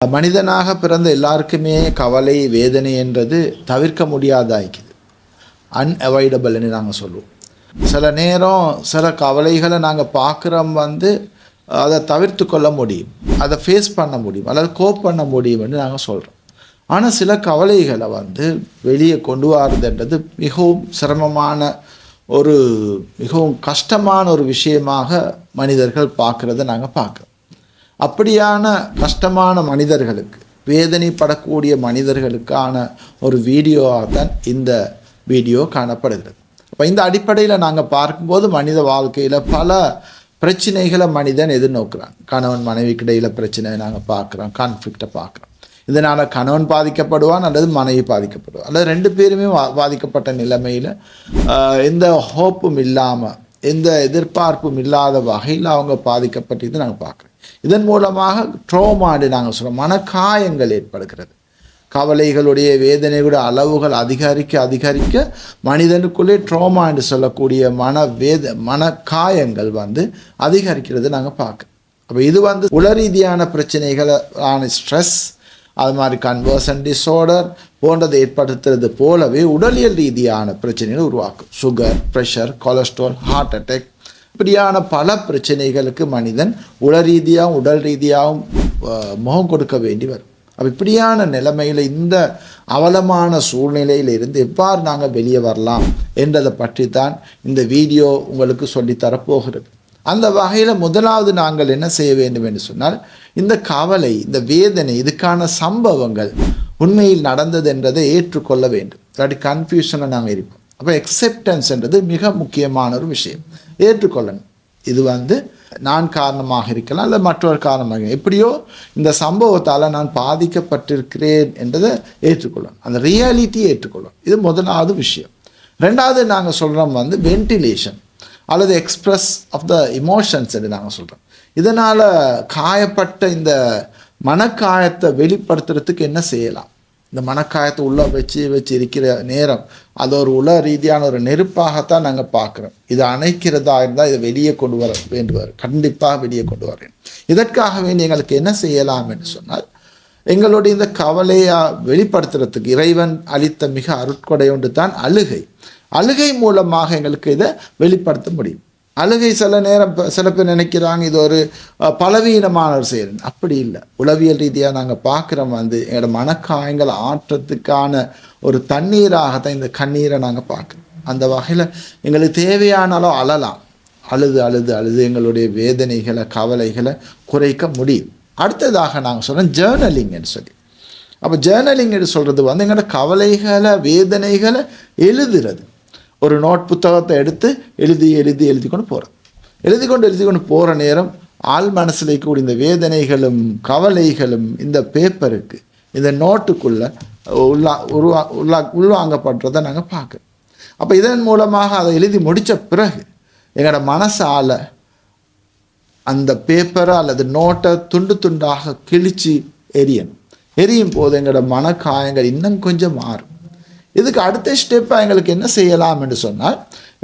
மனிதனாக பிறந்த எல்லாருக்குமே கவலை வேதனை என்றது தவிர்க்க முடியாதாய்க்குது. அன்அவாய்டபிள்னு நாங்கள் சொல்லுவோம். சில நேரம் சில கவலைகளை நாங்கள் பார்க்குறோம், அதை தவிர்த்து கொள்ள முடியும், அதை ஃபேஸ் பண்ண முடியும் அல்லது கோப் பண்ண முடியும்னு நாங்கள் சொல்கிறோம். ஆனால் சில கவலைகளை வெளியே கொண்டு வரதுன்றது மிகவும் சிரமமான மிகவும் கஷ்டமான ஒரு விஷயமாக மனிதர்கள் பார்க்குறத நாங்கள் பார்க்குறோம். அப்படியான கஷ்டமான மனிதர்களுக்கு, வேதனைப்படக்கூடிய மனிதர்களுக்கான ஒரு வீடியோவாக தான் இந்த வீடியோ காணப்படுகிறது. அப்போ இந்த அடிப்படையில் நாங்கள் பார்க்கும்போது மனித வாழ்க்கையில் பல பிரச்சனைகளை மனிதன் எதிர்நோக்குறான். கணவன் மனைவிக்கு இடையில் பிரச்சனை நாங்கள் பார்க்குறோம், கான்ஃப்ளிக்டை பார்க்குறோம். இதனால் கணவன் பாதிக்கப்படுவான் அல்லது மனைவி பாதிக்கப்படுவான் அல்லது ரெண்டு பேருமே பாதிக்கப்பட்ட நிலைமையில் எந்த ஹோப்பும் இல்லாமல் எந்த எதிர்பார்ப்பும் இல்லாத வகையில் அவங்க பாதிக்கப்பட்டது நாங்கள் பார்க்குறோம். இதன் மூலமாக ட்ரோமான்னு நாங்கள் சொல்கிறோம், மனக்காயங்கள் ஏற்படுகிறது. கவலைகளுடைய வேதனைகளுடைய அளவுகள் அதிகரிக்க மனிதனுக்குள்ளே ட்ரோமா என்று சொல்லக்கூடிய மனக்காயங்கள் அதிகரிக்கிறது நாங்கள் பார்க்குறோம். அப்போ இது உள ரீதியான பிரச்சனைகளான ஸ்ட்ரெஸ், அது மாதிரி கன்வர்ஷன் டிஸார்டர் போன்றதை ஏற்படுத்துறது போலவே உடலியல் ரீதியான பிரச்சனைகள் உருவாக்கும். Sugar, pressure, cholesterol, heart attack, இப்படியான பல பிரச்சனைகளுக்கு மனிதன் உள ரீதியாகவும் உடல் ரீதியாகவும் முகம் கொடுக்க வேண்டி வரும். அப்போ இப்படியான நிலைமையில் இந்த அவலமான சூழ்நிலையில் இருந்து எவ்வாறு நாங்கள் வெளியே வரலாம் என்றதை பற்றி தான் இந்த வீடியோ உங்களுக்கு சொல்லித்தரப்போகிறது. அந்த வகையில் முதலாவது நாங்கள் என்ன செய்ய வேண்டும் என்று சொன்னால், இந்த கவலை, இந்த வேதனை, இதுக்கான சம்பவங்கள் உண்மையில் நடந்தது என்றதை ஏற்றுக்கொள்ள வேண்டும். இல்லாட்டி கன்ஃபியூஷனை நாங்கள் இருப்போம். அப்போ அக்செப்டன்ஸ் என்றது மிக முக்கியமான ஒரு விஷயம். ஏற்றுக்கொள்ளணும். இது நான் காரணமாக இருக்கலாம் அல்லது மற்றொரு காரணமாக, எப்படியோ இந்த சம்பவத்தால் நான் பாதிக்கப்பட்டிருக்கிறேன் என்றதை ஏற்றுக்கொள்ளணும். அந்த ரியாலிட்டியை ஏற்றுக்கொள்ளணும். இது முதலாவது விஷயம். ரெண்டாவது நாங்கள் சொல்கிறோம் வென்டிலேஷன் அல்லது எக்ஸ்பிரஸ் ஆஃப் த இமோஷன்ஸ் என்று நாங்கள் சொல்கிறோம். இதனால் காயப்பட்ட இந்த மனக்காயத்தை வெளிப்படுத்துறதுக்கு என்ன செய்யலாம்? இந்த மனக்காயத்தை உள்ளே வச்சு இருக்கிற நேரம் அது ஒரு உள ரீதியான ஒரு நெருப்பாகத்தான் நாங்கள் பார்க்குறோம். இதை அணைக்கிறதா இருந்தால் இதை வெளியே கொண்டு வர வேண்டுவார், கண்டிப்பாக வெளியே கொண்டு வரேன். இதற்காக வேண்டி எங்களுக்கு என்ன செய்யலாம் என்று சொன்னால், எங்களுடைய இந்த கவலையை வெளிப்படுத்துறதுக்கு இறைவன் அளித்த மிக அருட்கொடை ஒன்று தான் அழுகை. அழுகை மூலமாக எங்களுக்கு இதை வெளிப்படுத்த முடியும். அழுகை சில நேரம் சில பேர் நினைக்கிறாங்க இது ஒரு பலவீனமான ஒரு செயல். அப்படி இல்லை. உளவியல் ரீதியாக நாங்கள் பார்க்குறோம் எங்களோட மனக்காயங்களை ஆற்றத்துக்கான ஒரு தண்ணீராகத்தான் இந்த கண்ணீரை நாங்கள் பார்க்குறோம். அந்த வகையில் எங்களுக்கு தேவையான அளவு அழலாம். அழுது எங்களுடைய வேதனைகளை, கவலைகளை குறைக்க முடியும். அடுத்ததாக நாங்கள் சொல்கிறோம் ஜேர்னலிங் என்று சொல்லி. அப்போ ஜேர்னலிங் என்று சொல்கிறது எங்களோட கவலைகளை, வேதனைகளை எழுதுறது. ஒரு நோட் புத்தகத்தை எடுத்து எழுதி கொண்டு போகிறோம். எழுதி கொண்டு போகிற நேரம் ஆள் மனசில் இருக்கக்கூடிய இந்த வேதனைகளும் கவலைகளும் இந்த பேப்பருக்கு, இந்த நோட்டுக்குள்ளே உள்வாங்கப்படுறதை நாங்கள் பார்க்குறோம். அப்போ இதன் மூலமாக அதை எழுதி முடித்த பிறகு எங்களோட மனசால் அந்த பேப்பரை அல்லது நோட்டை துண்டு துண்டாக கிழித்து எரியும் போது எங்களோட மனக்காயங்கள் இன்னும் கொஞ்சம் மாறும். இதுக்கு அடுத்த ஸ்டெப்பாக எங்களுக்கு என்ன செய்யலாம் என்று சொன்னால்,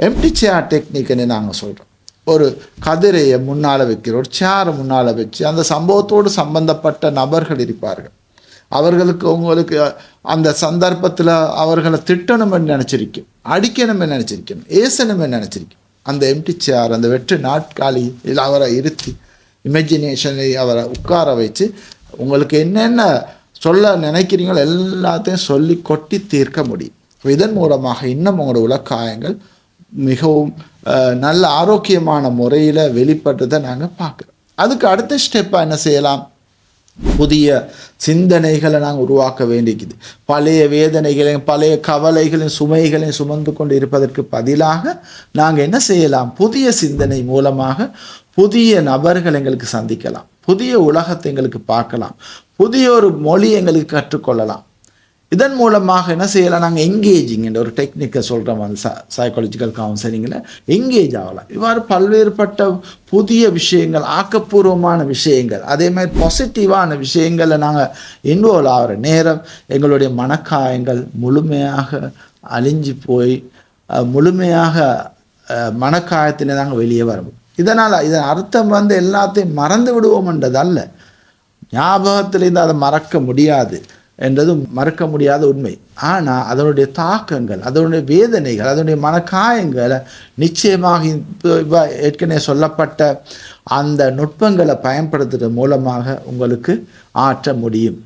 எம்டி சேர் டெக்னிக்னு நாங்கள் சொல்கிறோம். ஒரு கதிரையை முன்னால் வைக்கிற, ஒரு சேரை முன்னால் வச்சு அந்த சம்பவத்தோடு சம்பந்தப்பட்ட நபர்கள் இருப்பார்கள். உங்களுக்கு அந்த சந்தர்ப்பத்தில் அவர்களை திட்டணும்னு நினச்சிருக்கும், அடிக்கணும்னு நினச்சிருக்கணும், ஏசணும்னு நினச்சிருக்கும். அந்த எம்டி சேர், அந்த வெற்று நாட்காலி அவரை இருத்தி இமேஜினேஷனை அவரை உட்கார வச்சு உங்களுக்கு என்னென்ன சொல்ல நினைக்கிறீங்களோ எல்லாத்தையும் சொல்லி கொட்டி தீர்க்க முடியும். இதன் மூலமாக இன்னும் உங்களோட உலக்காயங்கள் மிகவும் நல்ல ஆரோக்கியமான முறையில் வெளிப்பட்டதை நாங்கள் பார்க்குறோம். அதுக்கு அடுத்த ஸ்டெப்பாக என்ன செய்யலாம்? புதிய சிந்தனைகளை நாங்கள் உருவாக்க வேண்டியது. பழைய வேதனைகளையும் பழைய கவலைகளையும் சுமைகளையும் சுமந்து கொண்டு இருப்பதற்கு பதிலாக நாங்கள் என்ன செய்யலாம்? புதிய சிந்தனை மூலமாக புதிய நபர்கள் எங்களுக்கு சந்திக்கலாம், புதிய உலகத்தை எங்களுக்கு பார்க்கலாம், புதிய ஒரு மொழி எங்களுக்கு கற்றுக்கொள்ளலாம். இதன் மூலமாக என்ன செய்யலாம்? நாங்கள் என்கேஜிங் என்ற ஒரு டெக்னிக்கை சொல்கிறோம். சைக்காலஜிக்கல் கவுன்சிலிங்கில் என்கேஜ் ஆகலாம். இவ்வாறு பல்வேறுபட்ட புதிய விஷயங்கள், ஆக்கப்பூர்வமான விஷயங்கள், அதே மாதிரி பாசிட்டிவான விஷயங்களை நாங்கள் இன்வால்வ் ஆகிற நேரம் எங்களுடைய மனக்காயங்கள் முழுமையாக அழிஞ்சு போய் முழுமையாக மனக்காயத்தினை நாங்கள் வெளியே வரும். இதனால் இதன் அர்த்தம் எல்லாத்தையும் மறந்து விடுவோம்ன்றது அல்ல. ஞாபகத்திலிருந்து அதை மறக்க முடியாது என்றது மறக்க முடியாத உண்மை. ஆனால் அதனுடைய தாக்கங்கள், அதனுடைய வேதனைகள், அதனுடைய மனக்காயங்களை நிச்சயமாக ஏற்கனவே சொல்லப்பட்ட அந்த நுட்பங்களை பயன்படுத்துறது மூலமாக உங்களுக்கு ஆற்ற முடியும்.